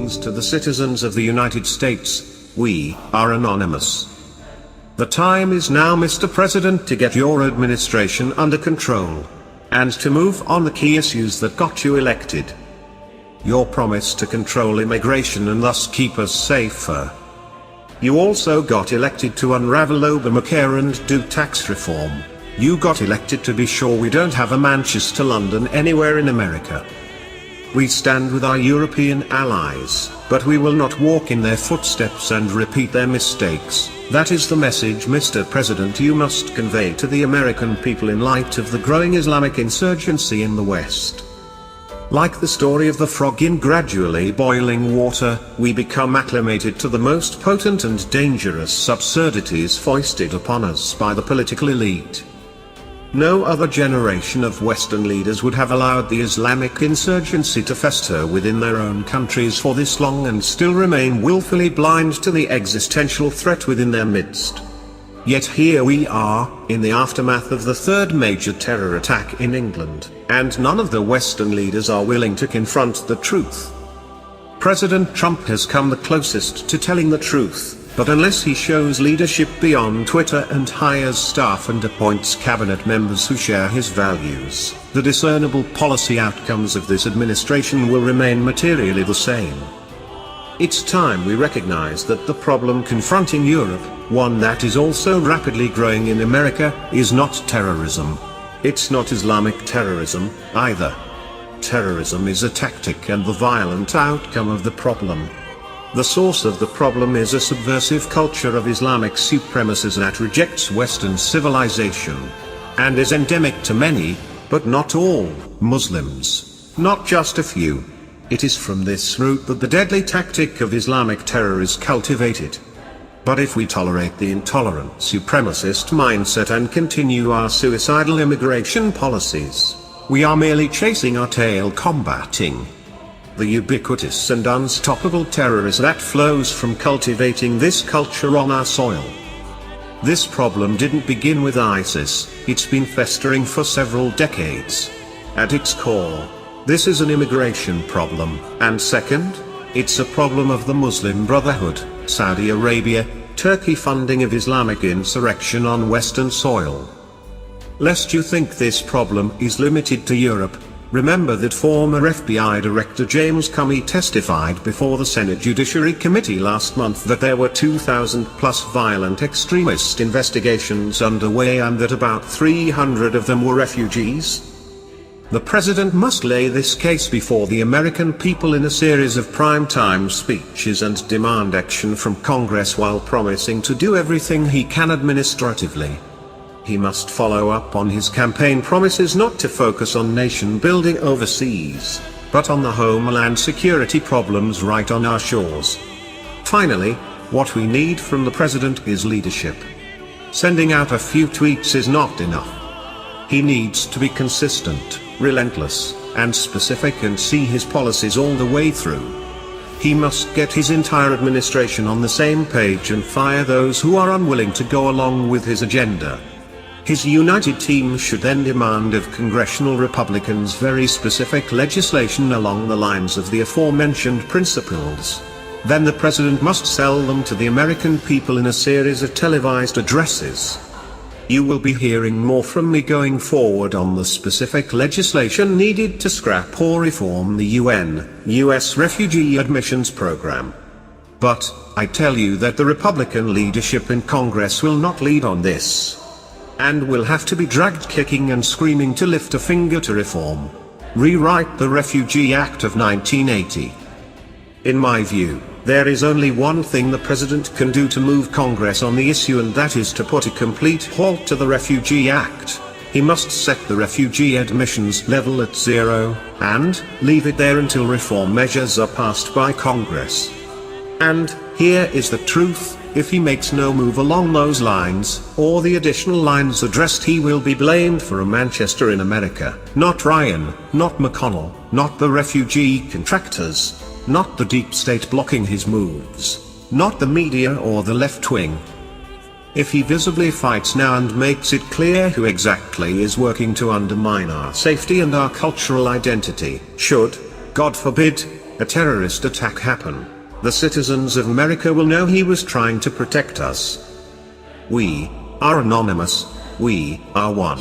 means to the citizens of the United States, we are anonymous. The time is now, Mr. President, to get your administration under control, and to move on the key issues that got you elected. Your promise to control immigration and thus keep us safer. You also got elected to unravel Obamacare and do tax reform. You got elected to be sure we don't have a Manchester London anywhere in America. We stand with our European allies, but we will not walk in their footsteps and repeat their mistakes. That is the message, Mr. President, you must convey to the American people in light of the growing Islamic insurgency in the West. Like the story of the frog in gradually boiling water, we become acclimated to the most potent and dangerous absurdities foisted upon us by the political elite. No other generation of Western leaders would have allowed the Islamic insurgency to fester within their own countries for this long and still remain willfully blind to the existential threat within their midst. Yet here we are, in the aftermath of the third major terror attack in England, and none of the Western leaders are willing to confront the truth. President Trump has come the closest to telling the truth. But unless he shows leadership beyond Twitter and hires staff and appoints cabinet members who share his values, the discernible policy outcomes of this administration will remain materially the same. It's time we recognize that the problem confronting Europe, one that is also rapidly growing in America, is not terrorism. It's not Islamic terrorism, either. Terrorism is a tactic and the violent outcome of the problem. The source of the problem is a subversive culture of Islamic supremacy that rejects Western civilization, and is endemic to many, but not all, Muslims, not just a few. It is from this root that the deadly tactic of Islamic terror is cultivated. But if we tolerate the intolerant supremacist mindset and continue our suicidal immigration policies, we are merely chasing our tail, combating the ubiquitous and unstoppable terror that flows from cultivating this culture on our soil. This problem didn't begin with ISIS, it's been festering for several decades. At its core, this is an immigration problem, and second, it's a problem of the Muslim Brotherhood, Saudi Arabia, Turkey funding of Islamic insurrection on Western soil. Lest you think this problem is limited to Europe, remember that former FBI Director James Comey testified before the Senate Judiciary Committee last month that there were 2,000 plus violent extremist investigations underway and that about 300 of them were refugees. The President must lay this case before the American people in a series of prime-time speeches and demand action from Congress while promising to do everything he can administratively. He must follow up on his campaign promises not to focus on nation building overseas, but on the homeland security problems right on our shores. Finally, what we need from the President is leadership. Sending out a few tweets is not enough. He needs to be consistent, relentless, and specific and see his policies all the way through. He must get his entire administration on the same page and fire those who are unwilling to go along with his agenda. His united team should then demand of congressional Republicans very specific legislation along the lines of the aforementioned principles. Then the President must sell them to the American people in a series of televised addresses. You will be hearing more from me going forward on the specific legislation needed to scrap or reform the U.S. refugee admissions program. But, I tell you that the Republican leadership in Congress will not lead on this, and will have to be dragged kicking and screaming to lift a finger to reform. Rewrite the Refugee Act of 1980. In my view, there is only one thing the President can do to move Congress on the issue, and that is to put a complete halt to the Refugee Act. He must set the refugee admissions level at 0, and leave it there until reform measures are passed by Congress. And, here is the truth, if he makes no move along those lines, or the additional lines addressed, he will be blamed for a Manchester in America. Not Ryan, not McConnell, not the refugee contractors, not the deep state blocking his moves, not the media or the left wing. If he visibly fights now and makes it clear who exactly is working to undermine our safety and our cultural identity, should, God forbid, a terrorist attack happen, the citizens of America will know he was trying to protect us. We are anonymous, we are one.